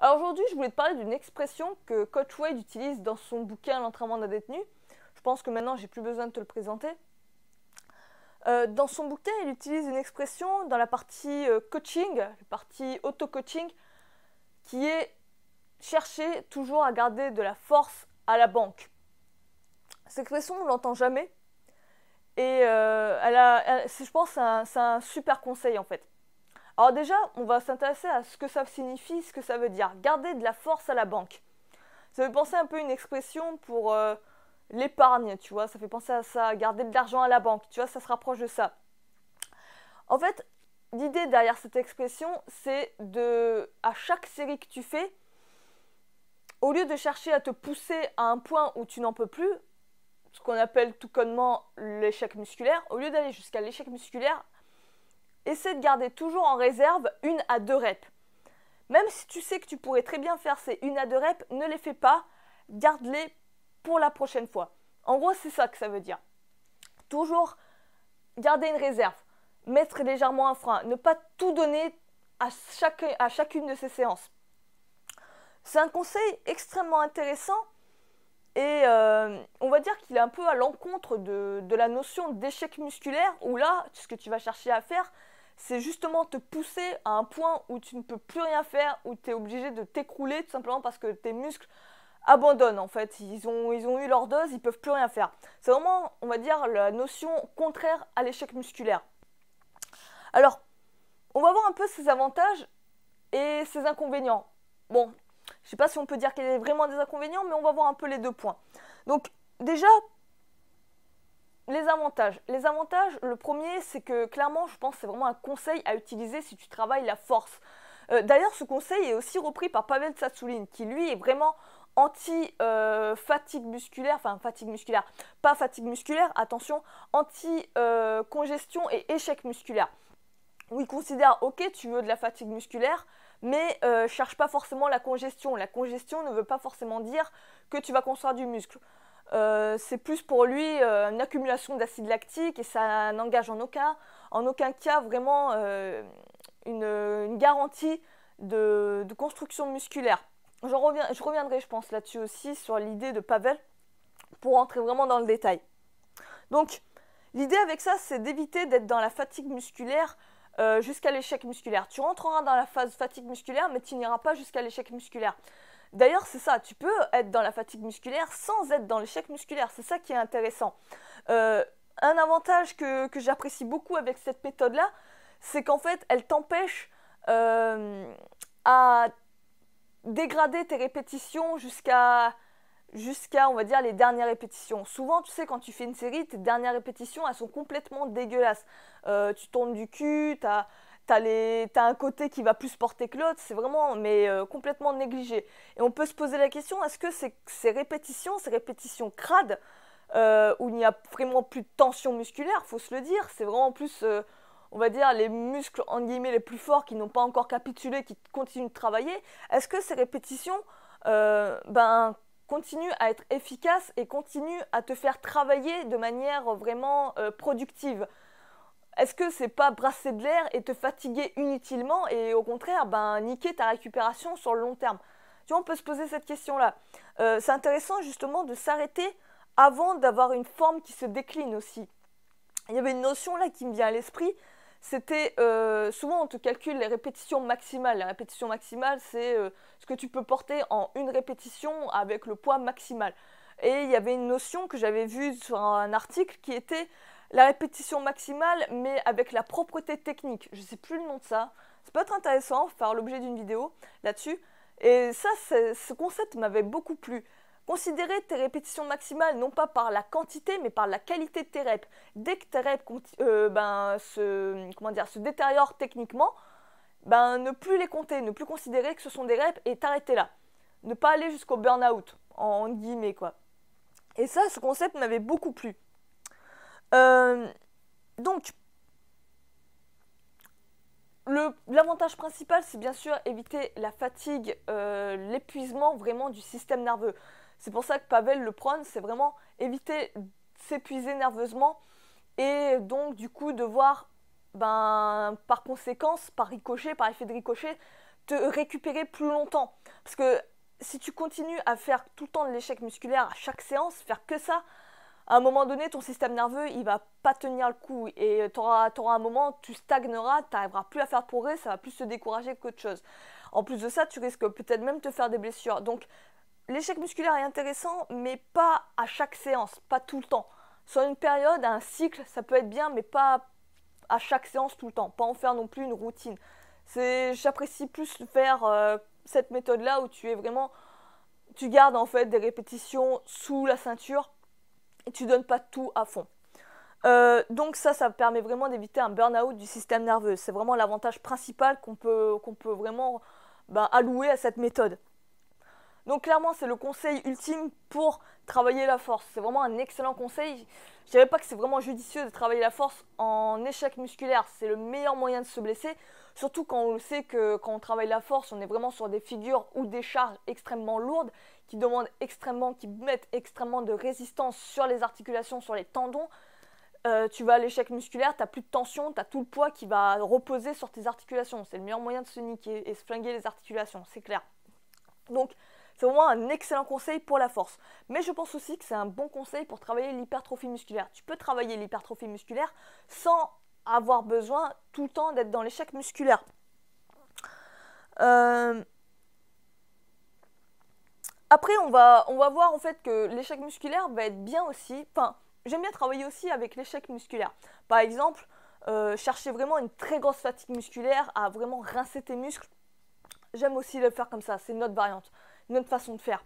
Alors aujourd'hui, je voulais te parler d'une expression que Coach Wade utilise dans son bouquin L'entraînement d'un détenu. Je pense que maintenant, j'ai plus besoin de te le présenter. Dans son bouquin, il utilise une expression dans la partie coaching, la partie auto-coaching, qui est chercher toujours à garder de la force à la banque. Cette expression, on ne l'entend jamais. Et je pense que c'est un super conseil en fait. Alors déjà, on va s'intéresser à ce que ça signifie, ce que ça veut dire. Garder de la force à la banque. Ça fait penser un peu à une expression pour l'épargne, tu vois. Ça fait penser à ça, garder de l'argent à la banque, tu vois, ça se rapproche de ça. En fait, l'idée derrière cette expression, c'est à chaque série que tu fais, au lieu de chercher à te pousser à un point où tu n'en peux plus, ce qu'on appelle tout connement l'échec musculaire, au lieu d'aller jusqu'à l'échec musculaire, essaie de garder toujours en réserve 1 à 2 reps. Même si tu sais que tu pourrais très bien faire ces 1 à 2 reps, ne les fais pas, garde-les pour la prochaine fois. En gros, c'est ça que ça veut dire. Toujours garder une réserve, mettre légèrement un frein, ne pas tout donner à chacune de ces séances. C'est un conseil extrêmement intéressant et on va dire qu'il est un peu à l'encontre de la notion d'échec musculaire où là, ce que tu vas chercher à faire, c'est justement te pousser à un point où tu ne peux plus rien faire, où tu es obligé de t'écrouler tout simplement parce que tes muscles abandonnent en fait. Ils ont eu leur dose, ils ne peuvent plus rien faire. C'est vraiment, on va dire, la notion contraire à l'échec musculaire. Alors, on va voir un peu ses avantages et ses inconvénients. Bon, je ne sais pas si on peut dire qu'il y a vraiment des inconvénients, mais on va voir un peu les deux points. Donc, déjà, les avantages. Les avantages, le premier, c'est que clairement, je pense que c'est vraiment un conseil à utiliser si tu travailles la force. D'ailleurs, ce conseil est aussi repris par Pavel Tsatsouline, qui lui est vraiment anti-fatigue musculaire, enfin fatigue musculaire, pas fatigue musculaire, attention, anti-congestion et échec musculaire. Où il considère, ok, tu veux de la fatigue musculaire, mais cherche pas forcément la congestion. La congestion ne veut pas forcément dire que tu vas construire du muscle. C'est plus pour lui une accumulation d'acide lactique et ça n'engage en aucun cas vraiment une garantie de construction musculaire. Je reviendrai, je pense, là-dessus aussi sur l'idée de Pavel pour entrer vraiment dans le détail. Donc, l'idée avec ça, c'est d'éviter d'être dans la fatigue musculaire jusqu'à l'échec musculaire. Tu rentreras dans la phase fatigue musculaire, mais tu n'iras pas jusqu'à l'échec musculaire. D'ailleurs, c'est ça, tu peux être dans la fatigue musculaire sans être dans l'échec musculaire. C'est ça qui est intéressant. Un avantage que j'apprécie beaucoup avec cette méthode-là, c'est qu'en fait, elle t'empêche à dégrader tes répétitions jusqu'à, on va dire, les dernières répétitions. Souvent, tu sais, quand tu fais une série, tes dernières répétitions, elles sont complètement dégueulasses. Tu tournes du cul, t'as un côté qui va plus porter que l'autre, c'est vraiment complètement négligé. Et on peut se poser la question, est-ce que ces répétitions crades, où il n'y a vraiment plus de tension musculaire, faut se le dire, c'est vraiment plus, on va dire, les muscles, en guillemets, les plus forts qui n'ont pas encore capitulé, qui continuent de travailler, est-ce que ces répétitions, continuent à être efficaces et continuent à te faire travailler de manière vraiment productive? Est-ce que c'est pas brasser de l'air et te fatiguer inutilement et au contraire niquer ta récupération sur le long terme? Tu vois, on peut se poser cette question-là. C'est intéressant justement de s'arrêter avant d'avoir une forme qui se décline aussi. Il y avait une notion là qui me vient à l'esprit, c'était souvent on te calcule les répétitions maximales. La répétition maximale, c'est ce que tu peux porter en une répétition avec le poids maximal. Et il y avait une notion que j'avais vue sur un article qui était la répétition maximale, mais avec la propreté technique. Je ne sais plus le nom de ça. Ça peut être intéressant, faire l'objet d'une vidéo là-dessus. Et ça, ce concept m'avait beaucoup plu. Considérer tes répétitions maximales non pas par la quantité, mais par la qualité de tes reps. Dès que tes reps se détériorent techniquement, ne plus les compter, ne plus considérer que ce sont des reps et t'arrêter là. Ne pas aller jusqu'au burn-out, en guillemets quoi. Et ça, ce concept m'avait beaucoup plu. Donc, l'avantage principal, c'est bien sûr éviter la fatigue, l'épuisement vraiment du système nerveux. C'est pour ça que Pavel le prône, c'est vraiment éviter de s'épuiser nerveusement et donc du coup devoir, par conséquence, par ricochet, par effet de ricochet, te récupérer plus longtemps. Parce que si tu continues à faire tout le temps de l'échec musculaire à chaque séance, faire que ça, à un moment donné, ton système nerveux, il va pas tenir le coup. Et tu auras un moment, tu stagneras, tu n'arriveras plus à faire de progrès, ça va plus te décourager qu'autre chose. En plus de ça, tu risques peut-être même de te faire des blessures. Donc, l'échec musculaire est intéressant, mais pas à chaque séance, pas tout le temps. Sur une période, un cycle, ça peut être bien, mais pas à chaque séance tout le temps. Pas en faire non plus une routine. J'apprécie plus faire cette méthode-là où tu gardes en fait des répétitions sous la ceinture et tu donnes pas tout à fond. Donc ça permet vraiment d'éviter un burn-out du système nerveux. C'est vraiment l'avantage principal qu'on peut vraiment allouer à cette méthode. Donc clairement, c'est le conseil ultime pour travailler la force. C'est vraiment un excellent conseil. Je dirais pas que c'est vraiment judicieux de travailler la force en échec musculaire. C'est le meilleur moyen de se blesser. Surtout quand on sait que quand on travaille la force, on est vraiment sur des figures ou des charges extrêmement lourdes qui mettent extrêmement de résistance sur les articulations, sur les tendons. Tu vas à l'échec musculaire, tu n'as plus de tension, tu as tout le poids qui va reposer sur tes articulations. C'est le meilleur moyen de se niquer et se flinguer les articulations, c'est clair. Donc, c'est vraiment un excellent conseil pour la force. Mais je pense aussi que c'est un bon conseil pour travailler l'hypertrophie musculaire. Tu peux travailler l'hypertrophie musculaire sans avoir besoin tout le temps d'être dans l'échec musculaire. Après, on va voir en fait que l'échec musculaire va être bien aussi. Enfin, j'aime bien travailler aussi avec l'échec musculaire. Par exemple, chercher vraiment une très grosse fatigue musculaire à vraiment rincer tes muscles. J'aime aussi le faire comme ça, c'est une autre variante, une autre façon de faire.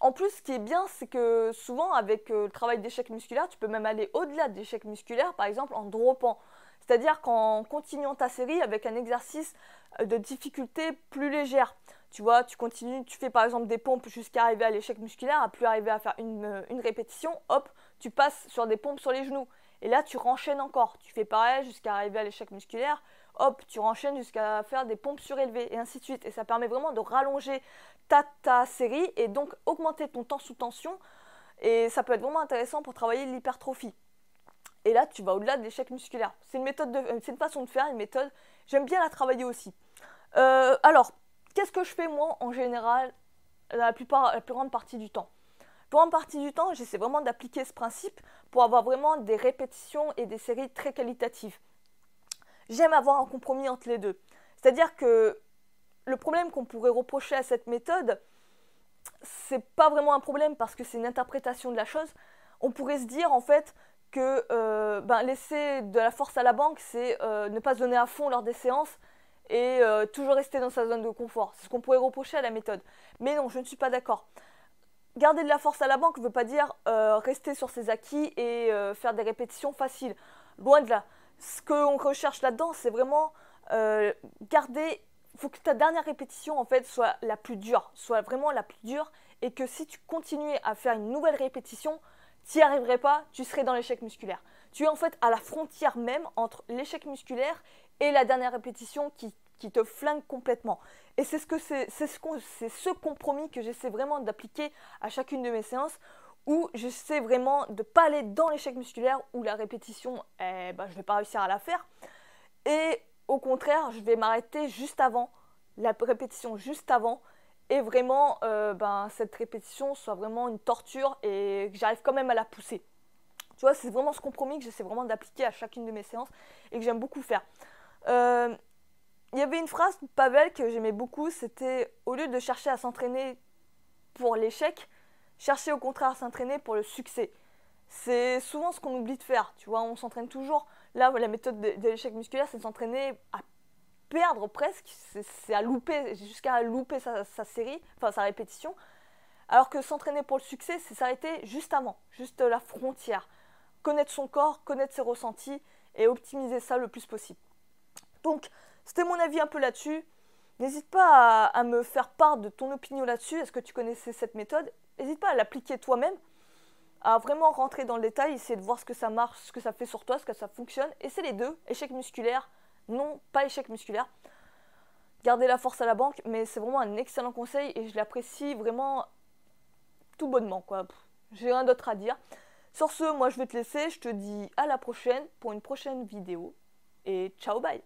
En plus, ce qui est bien, c'est que souvent, avec le travail d'échec musculaire, tu peux même aller au-delà de l'échec musculaire, par exemple en dropant. C'est-à-dire qu'en continuant ta série avec un exercice de difficulté plus légère. Tu vois, tu continues, tu fais par exemple des pompes jusqu'à arriver à l'échec musculaire, à plus arriver à faire une répétition, hop, tu passes sur des pompes sur les genoux. Et là, tu renchaînes encore. Tu fais pareil jusqu'à arriver à l'échec musculaire. Hop, tu renchaînes jusqu'à faire des pompes surélevées et ainsi de suite. Et ça permet vraiment de rallonger ta série et donc augmenter ton temps sous tension. Et ça peut être vraiment intéressant pour travailler l'hypertrophie. Et là, tu vas au-delà de l'échec musculaire. C'est une façon de faire, une méthode. J'aime bien la travailler aussi. Alors, qu'est-ce que je fais moi en général la plus grande partie du temps? La plus grande partie du temps, j'essaie vraiment d'appliquer ce principe pour avoir vraiment des répétitions et des séries très qualitatives. J'aime avoir un compromis entre les deux. C'est-à-dire que le problème qu'on pourrait reprocher à cette méthode, c'est pas vraiment un problème parce que c'est une interprétation de la chose. On pourrait se dire en fait que laisser de la force à la banque, c'est ne pas se donner à fond lors des séances et toujours rester dans sa zone de confort. C'est ce qu'on pourrait reprocher à la méthode. Mais non, je ne suis pas d'accord. Garder de la force à la banque ne veut pas dire rester sur ses acquis et faire des répétitions faciles. Loin de là. Ce qu'on recherche là-dedans, c'est vraiment garder. Il faut que ta dernière répétition en fait soit la plus dure, soit vraiment la plus dure, et que si tu continuais à faire une nouvelle répétition, tu n'y arriverais pas, tu serais dans l'échec musculaire. Tu es en fait à la frontière même entre l'échec musculaire et la dernière répétition qui te flingue complètement. Et c'est ce compromis que j'essaie vraiment d'appliquer à chacune de mes séances, où j'essaie vraiment de ne pas aller dans l'échec musculaire où la répétition, je ne vais pas réussir à la faire. Et au contraire, je vais m'arrêter juste avant, la répétition juste avant, et vraiment cette répétition soit vraiment une torture et que j'arrive quand même à la pousser. Tu vois, c'est vraiment ce compromis que j'essaie vraiment d'appliquer à chacune de mes séances et que j'aime beaucoup faire. Il y avait une phrase de Pavel que j'aimais beaucoup, c'était au lieu de chercher à s'entraîner pour l'échec, chercher au contraire à s'entraîner pour le succès. C'est souvent ce qu'on oublie de faire, tu vois, on s'entraîne toujours. Là, la méthode de l'échec musculaire, c'est de s'entraîner à perdre presque, c'est à louper, jusqu'à louper sa série, enfin sa répétition. Alors que s'entraîner pour le succès, c'est s'arrêter juste avant, juste la frontière. Connaître son corps, connaître ses ressentis et optimiser ça le plus possible. Donc, c'était mon avis un peu là-dessus. N'hésite pas à me faire part de ton opinion là-dessus. Est-ce que tu connaissais cette méthode? N'hésite pas à l'appliquer toi-même, à vraiment rentrer dans le détail, essayer de voir ce que ça marche, ce que ça fait sur toi, ce que ça fonctionne. Et c'est les deux, échec musculaire, non, pas échec musculaire. Garder la force à la banque, mais c'est vraiment un excellent conseil et je l'apprécie vraiment tout bonnement, quoi. J'ai rien d'autre à dire. Sur ce, moi je vais te laisser, je te dis à la prochaine pour une prochaine vidéo et ciao, bye.